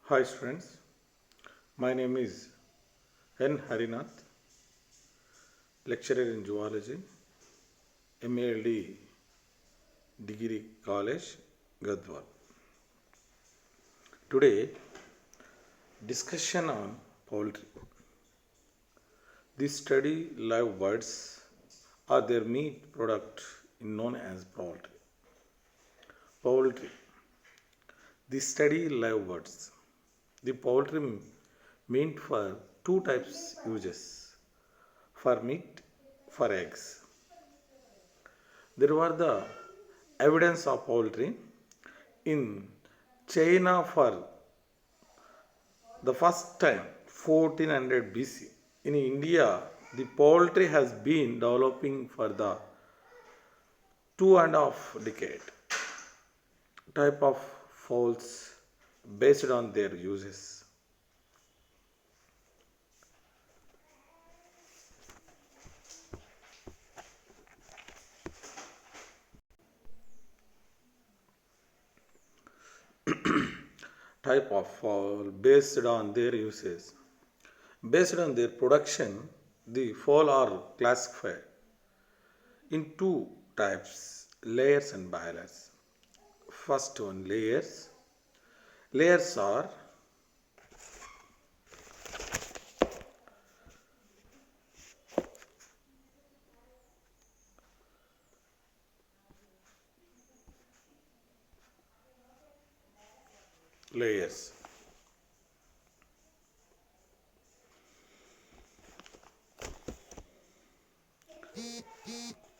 Hi students, my name is N. Harinath, lecturer in zoology, MALD Degree College, Gadwal. Today, discussion on poultry. The study live birds or their meat product known as poultry. Poultry. The study live birds. The poultry meant for two types uses, for meat, for eggs. There were the evidence of poultry in China for the first time 1400 BC. In India, the poultry has been developing for the 2.5 decade. Type of fowls based on their uses. Type of fowl based on their uses. Based on their production, the fowl are classified in two types, layers and broilers. First one, layers. Layers are layers.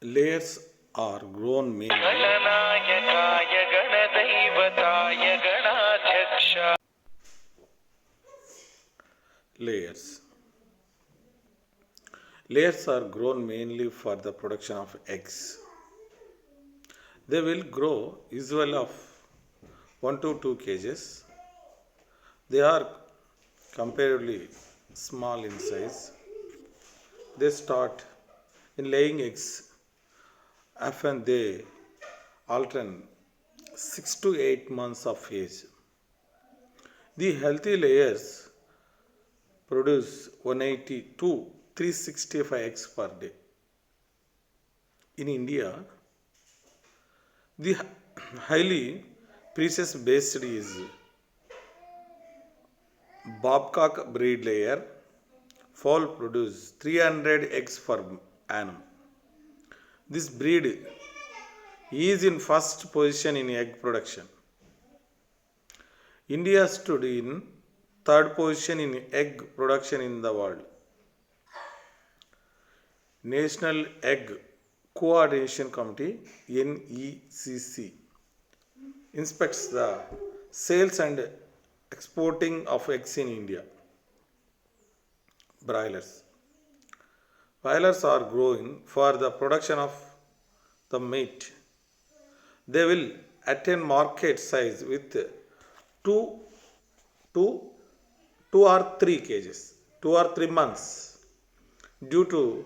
Layers are grown mainly. गणनायकाय गणदैवताय गणाध्यक्ष. Layers. Layers are grown mainly for the production of eggs. They will grow usually of 1 to 2 kgs. They are comparatively small in size. They start in laying eggs. Often they alternate 6 to 8 months of age. The healthy layers produce 180 to 365 eggs per day. In India, the highly precious based is Babcock breed layer. Fowl produce 300 eggs per annum. This breed is in first position in egg production. India stood in third position in egg production in the world. National Egg Coordination Committee NECC inspects the sales and exporting of eggs in India. Broilers. Broilers are growing for the production of the meat. They will attain market size with 2 to 2 or 3 kgs, 2 or 3 months due to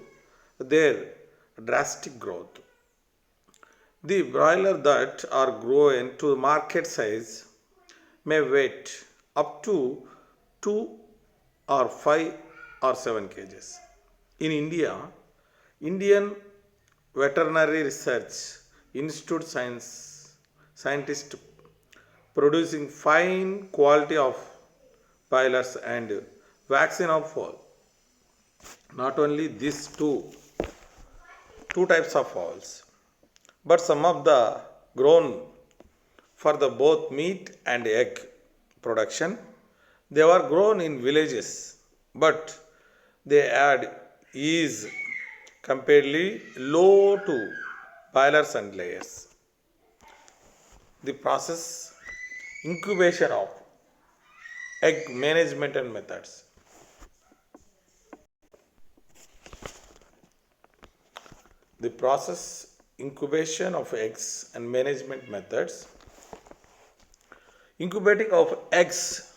their drastic growth. The broiler that are grown to market size may weight up to 2 or 5 or 7 kgs. In India, Indian Veterinary Research Institute scientists producing fine quality of broilers and vaccine of fowl. Not only these two types of fowls, but some of the grown for the both meat and egg production. They were grown in villages, but they add is comparatively low to broilers and layers. The process, incubation of egg management and methods. The process, incubation of eggs and management methods. Incubating of eggs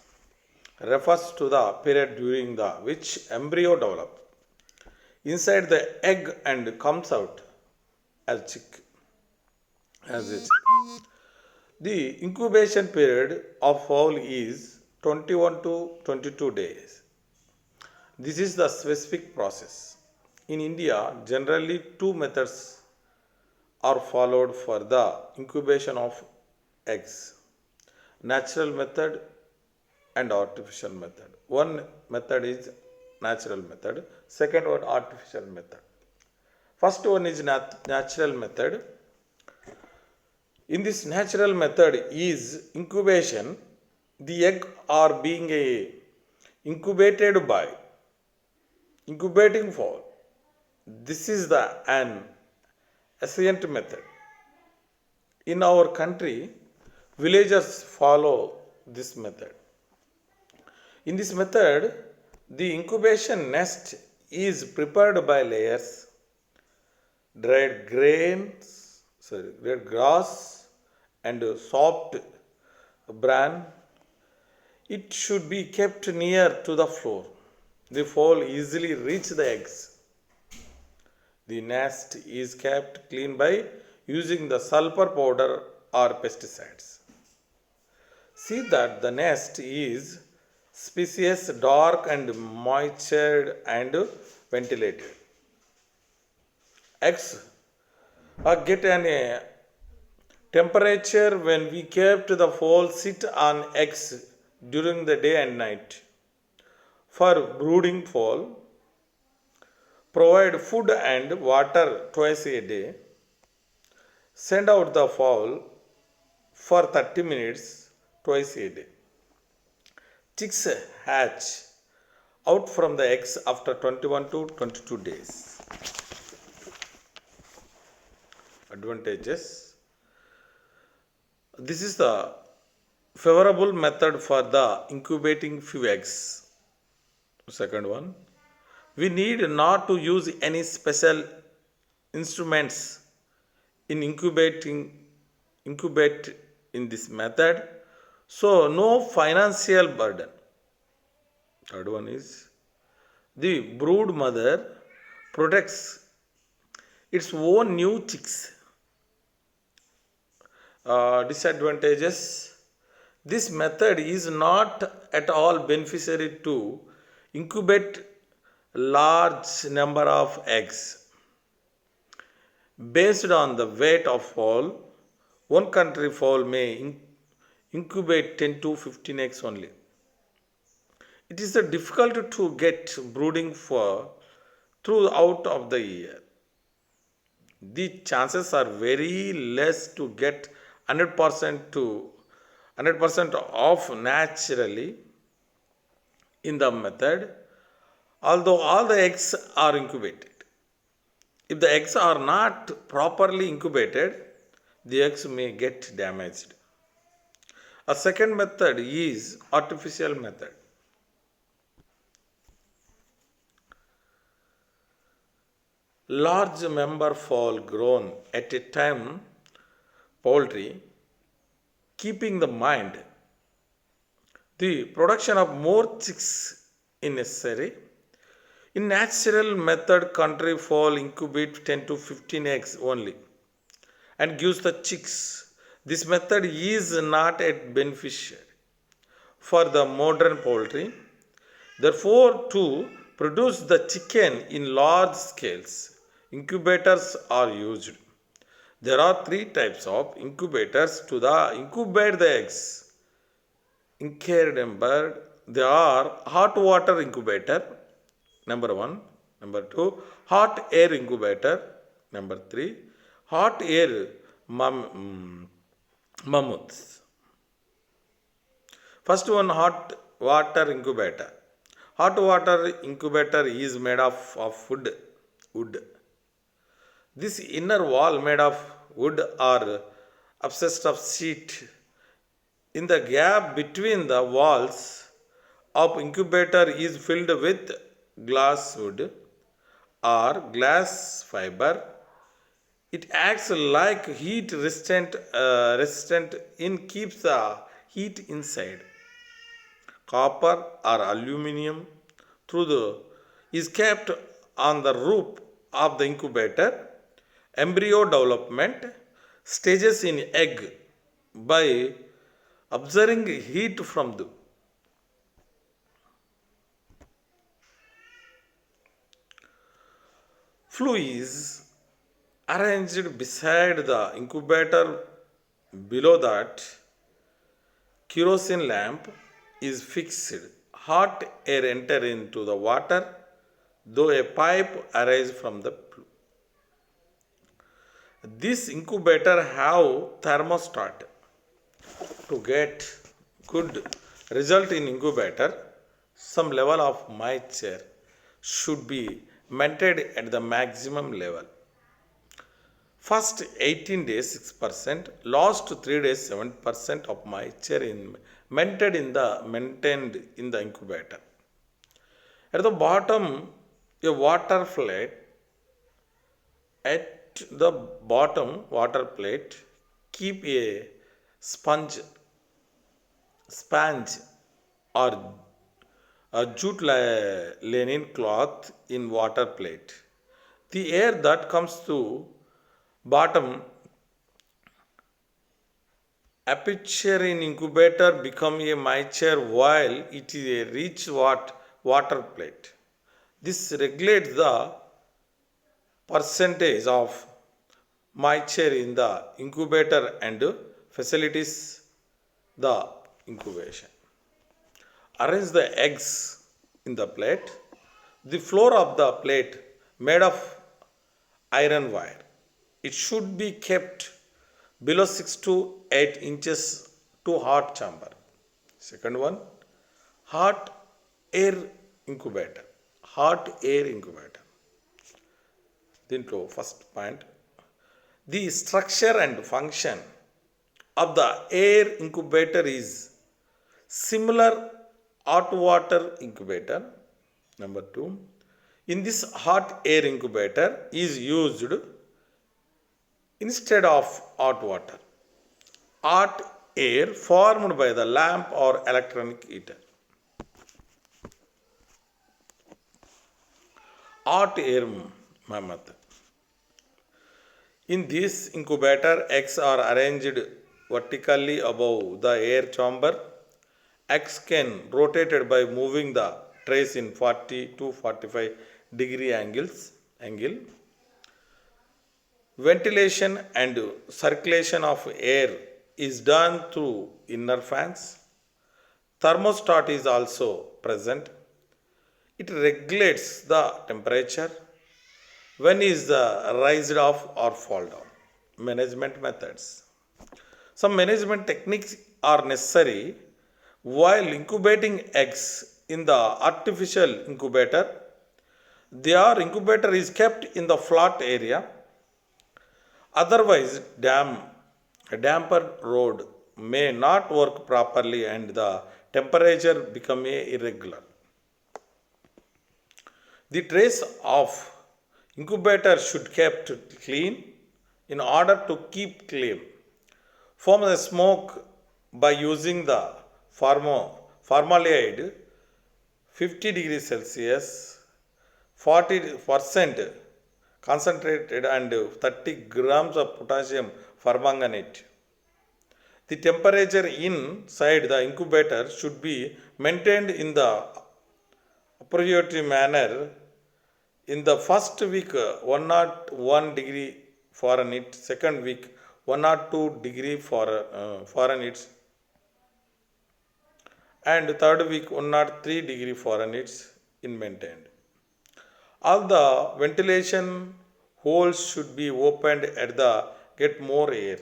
refers to the period during the which embryo develop inside the egg and comes out as chick. The incubation period of fowl is 21 to 22 days. This is the specific process. In India, generally two methods are followed for the incubation of eggs: natural method and artificial method. One method is natural method, second one artificial method. First one is natural method. In this natural method is incubation. The egg are being incubated by incubating fowl. This is the an ancient method. In our country, villagers follow this method. In this method, the incubation nest is prepared by layers: dried grass, and soft bran. It should be kept near to the floor. The fowl easily reach the eggs. The nest is kept clean by using the sulfur powder or pesticides. See that the nest is spacious, dark and moistured and ventilated. Eggs get an temperature when we kept the fowl sit on eggs during the day and night. For brooding fowl, provide food and water twice a day. Send out the fowl for 30 minutes twice a day. Chicks hatch out from the eggs after 21 to 22 days. Advantages. This is the favorable method for the incubating few eggs. Second one, we need not to use any special instruments in incubate in this method, so no financial burden. Third one is the brood mother protects its own new chicks. Disadvantages. This method is not at all beneficiary to incubate large number of eggs. Based on the weight of fowl, one country fowl may incubate 10 to 15 eggs only. It is difficult to get brooding for throughout of the year. The chances are very less to get 100% of naturally in the method, although all the eggs are incubated. If the eggs are not properly incubated, the eggs may get damaged. A second method is artificial method. Large member fowl grown at a time poultry, keeping the mind the production of more chicks is necessary. In natural method, country fowl incubate 10 to 15 eggs only and gives the chicks. This method is not yet beneficial for the modern poultry. Therefore, to produce the chicken in large scales, incubators are used. There are three types of incubators to incubate the eggs. They are hot water incubator, number 1. Number 2, hot air incubator. Number 3, hot air mammoths. First one, hot water incubator. Hot water incubator is made of wood. This inner wall made of wood or obsessed of sheet. In the gap between the walls of incubator is filled with glass wood or glass fiber. It acts like heat resistant in keeps the heat inside. Copper or aluminum is kept on the roof of the incubator. Embryo development stages in egg by observing heat from Flue is arranged beside the incubator. Below that, kerosene lamp is fixed. Hot air enter into the water, though a pipe arises from the flue. This incubator have thermostat. To get good result in incubator, some level of moisture should be maintained at the maximum level. First 18 days 6%, last 3 days 7% of moisture maintained in the incubator. At the bottom, a water plate. At the bottom water plate, keep a sponge or a jute linen cloth in water plate. The air that comes to bottom aperture in incubator become a moisture while it is a rich water plate. This regulates the percentage of moisture in the incubator and facilitates the incubation. Arrange the eggs in the plate. The floor of the plate made of iron wire. It should be kept below 6 to 8 inches to hot chamber. Second one, hot air incubator. Hot air incubator. Dintlo first point, the structure and function of the air incubator is similar hot water incubator. Number 2, in this hot air incubator is used instead of hot water, hot air formed by the lamp or electronic heater. Hot air method. In this incubator, eggs are arranged vertically above the air chamber. Eggs can rotated by moving the trays in 40 to 45 degree angle. Ventilation and circulation of air is done through inner fans. Thermostat is also present. It regulates the temperature when is the rise off or fall down. Management methods. Some management techniques are necessary while incubating eggs in the artificial incubator. Their incubator is kept in the flat area. Otherwise, a damper rod may not work properly and the temperature become irregular. The trays of incubator should kept clean in order to keep clean. Form the smoke by using the formaldehyde 50 degrees Celsius, 40% concentrated and 30 grams of potassium permanganate. The temperature inside the incubator should be maintained in the appropriate manner. In the first week 101 degree Fahrenheit, second week 102 degree Fahrenheit, and third week 103 degree Fahrenheit in maintained. All the ventilation holes should be opened at the get more air.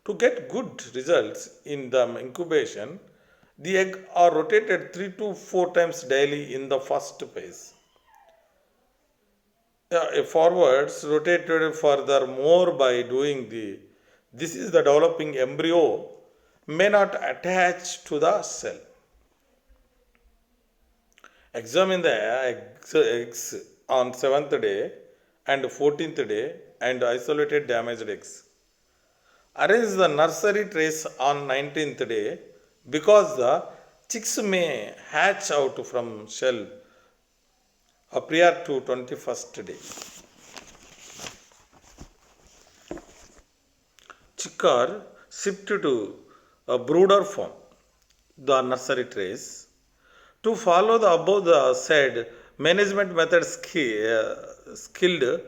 To get good results in the incubation, the egg are rotated 3 to 4 times daily in the first phase. Forwards rotated furthermore by doing this is the developing embryo may not attach to the cell. Examine the eggs on 7th day and 14th day and isolated damaged eggs. Arrange the nursery trays on 19th day because the chicks may hatch out from shell prior to 21st day. Chick are shifted to a brooder form, the nursery trays. To follow the above the said management methods, skilled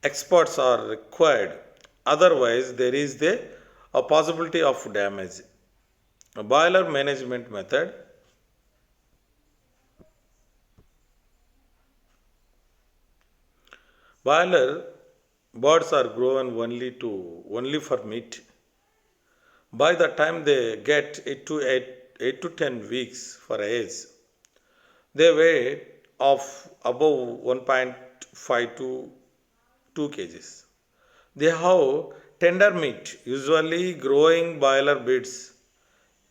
experts are required. Otherwise, there is a possibility of damage. A boiler management method. Boiler birds are grown only for meat. By the time they get 8 to 10 weeks for age, they weigh of above 1.5 to 2 kgs. They have tender meat. Usually, growing boiler breeds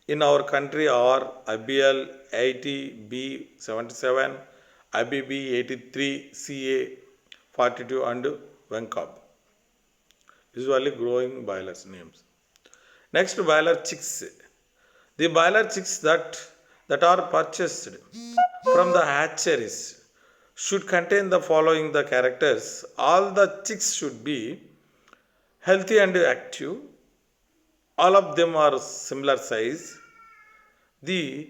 in our country are IBL 80B77, IBB 83, CA 42, and Vencob. Usually, growing boilers names. Next, boiler chicks. The boiler chicks that are purchased from the hatcheries should contain the following the characters. All the chicks should be healthy and active. All of them are similar size. The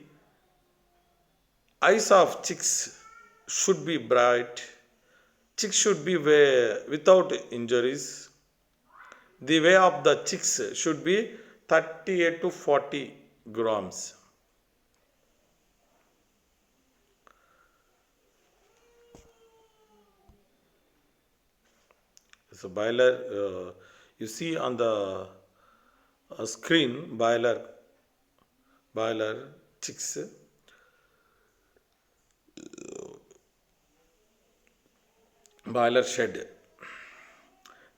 eyes of chicks should be bright. Chicks should be without injuries. The weight of the chicks should be 38 to 40 grams. So boiler, you see on the screen boiler chicks. Boiler shed.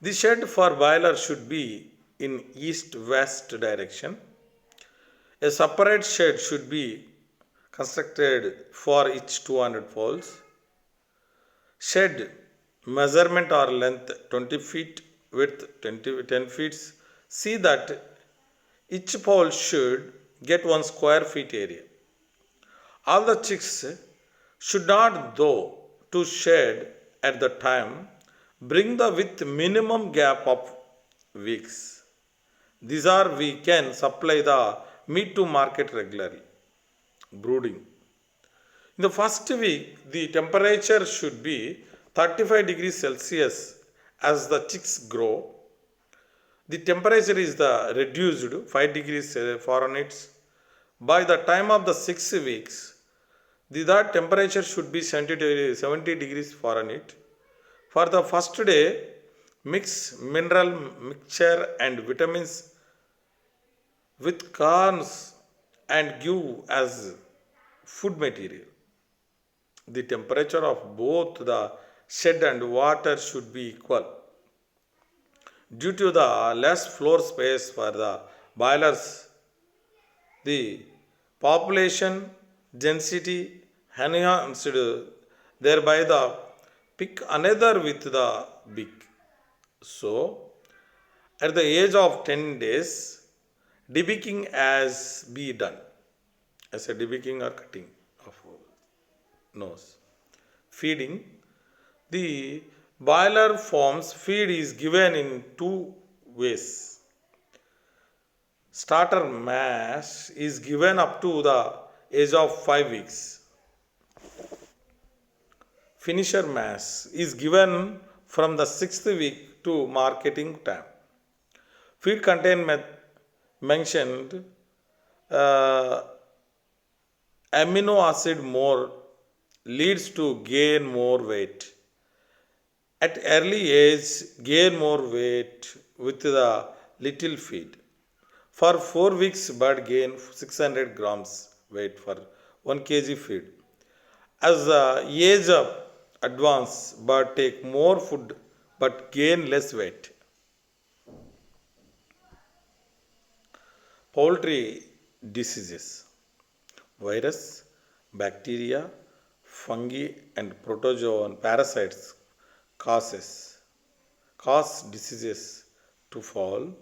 The shed for boiler should be in east-west direction. A separate shed should be constructed for each 200 poles. Shed measurement or length 20 feet, width 10 feet. See that each pole should get 1 square feet area. All the chicks should not though to shed at the time. Bring the with minimum gap of weeks. These are we can supply the meat to market regularly. Brooding. In the first week, the temperature should be 35 degrees Celsius. As the chicks grow, the temperature is reduced 5 degrees Fahrenheit. By the time of the 6 weeks, the temperature should be 70 degrees Fahrenheit. For the first day, mix mineral mixture and vitamins with corns and give as food material. The temperature of both the shed and water should be equal. Due to the less floor space for the boilers, the population density enhanced, thereby the pick another with the beak. So, at the age of 10 days, debeaking has be done as a debeaking or cutting of nose. Feeding. The boiler forms feed is given in 2 ways. Starter mass is given up to the age of 5 weeks. Finisher mass is given from the 6th week to marketing time. Feed content mentioned amino acid more leads to gain more weight. At early age, gain more weight with the little feed. For 4 weeks, bird gain 600 grams weight for 1 kg feed. As the age of advance, bird take more food but gain less weight. Poultry diseases. Virus, bacteria, fungi and protozoan parasites cause diseases to fall.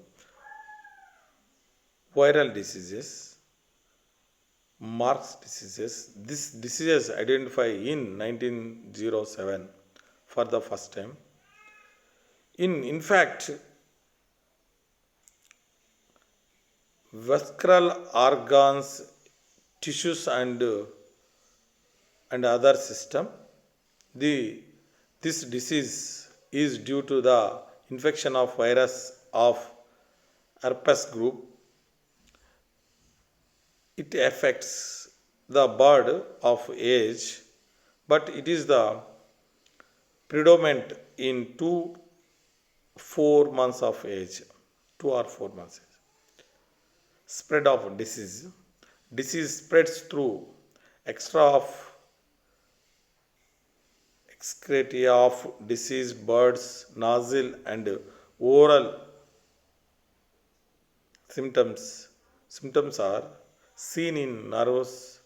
Viral diseases, Mark's diseases. This diseases identified in 1907 for the first time. In fact, vascular organs, tissues and other system. The This disease is due to the infection of virus of herpes group. It affects the bird of age, but it is the predominant in 4 months of age, 2 or 4 months. Spread of disease. Disease spreads through extra of excreta of diseased birds, nasal and oral symptoms. Symptoms are seen in nerves,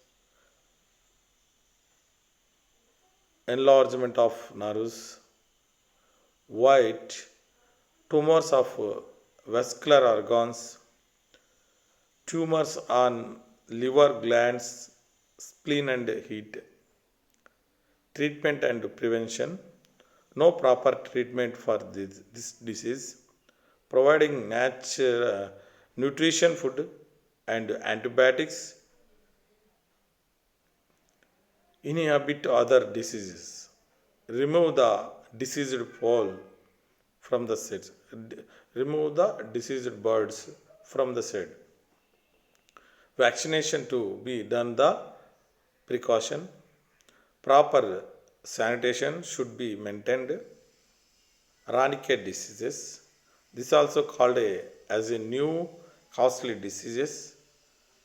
enlargement of nerves, white tumors of vascular organs, tumors on liver glands, spleen and heat. Treatment and prevention. No proper treatment for this disease. Providing nutrition food and antibiotics inhibit other diseases. Remove the diseased fowl from the set. Remove the diseased birds from the set. Vaccination to be done the precaution. Proper sanitation should be maintained. Eradicate diseases. This is also called as a new costly disease.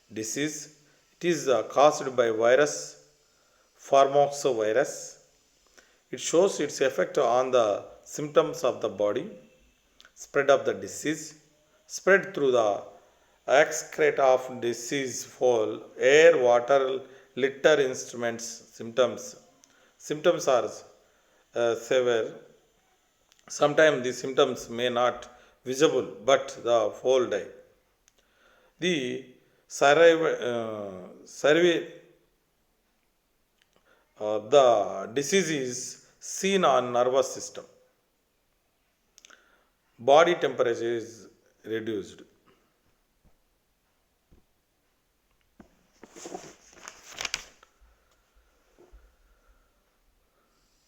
It is caused by virus, Pharmaxovirus. It shows its effect on the symptoms of the body. Spread of the disease. Spread through the excreta of disease fall, air, water, litter, instruments. Symptoms. Symptoms are severe. Sometimes the symptoms may not visible, but the whole die. The survey the disease is seen on nervous system. Body temperature is reduced.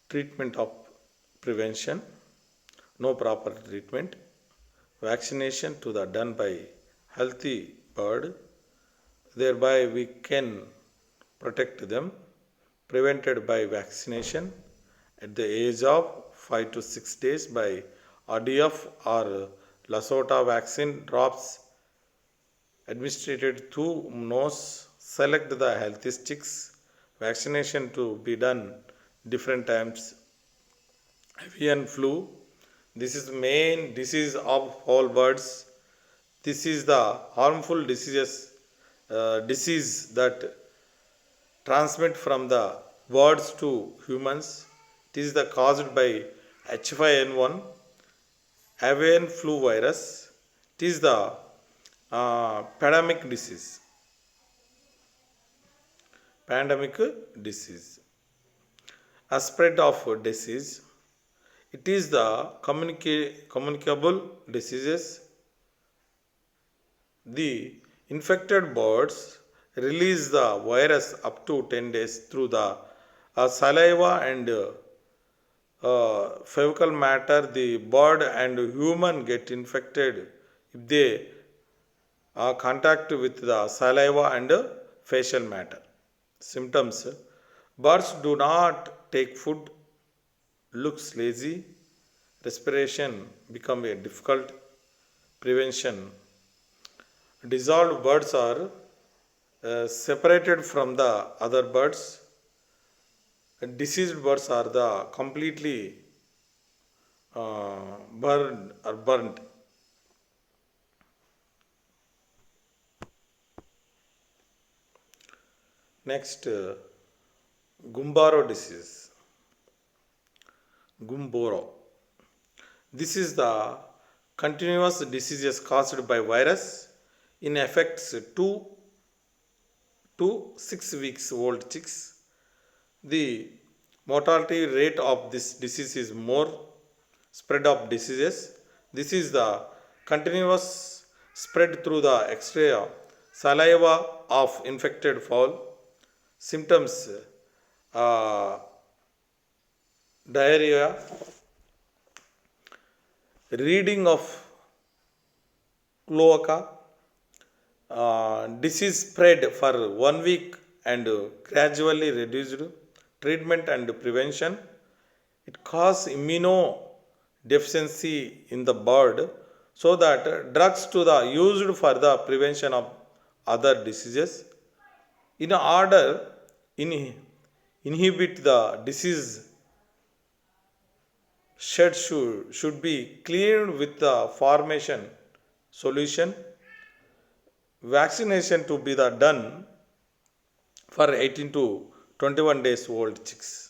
Treatment of prevention. No proper treatment. Vaccination to the done by healthy bird. Thereby we can protect them. Prevented by vaccination at the age of 5 to 6 days by RDF or Lasota vaccine drops administered through nose. Select the healthy chicks. Vaccination to be done different times. Avian flu. This is the main disease of all birds. This is the harmful disease that transmit from the birds to humans. It is the caused by H5N1 avian flu virus. It is the pandemic disease. A spread of disease. It is the communicable diseases. The infected birds release the virus up to 10 days through the saliva and fecal matter. The bird and human get infected if they contact with the saliva and facial matter. Symptoms. Birds do not take food, looks lazy, respiration become a difficult. Prevention. Dissolved birds are separated from the other birds. Diseased birds are the completely burned or burnt. Next, Gumboro disease. Gumboro. This is the continuous diseases caused by virus in affects 2 to 6 weeks old chicks. The mortality rate of this disease is more. Spread of diseases. This is the continuous spread through the extra saliva of infected fowl. Symptoms. diarrhea, reading of cloaca, disease spread for 1 week and gradually reduced, treatment and prevention. It causes immunodeficiency in the bird so that drugs to the used for the prevention of other diseases. In order in inhibit the disease, shed should be cleared with the formation solution. Vaccination to be the done for 18 to 21 days old chicks.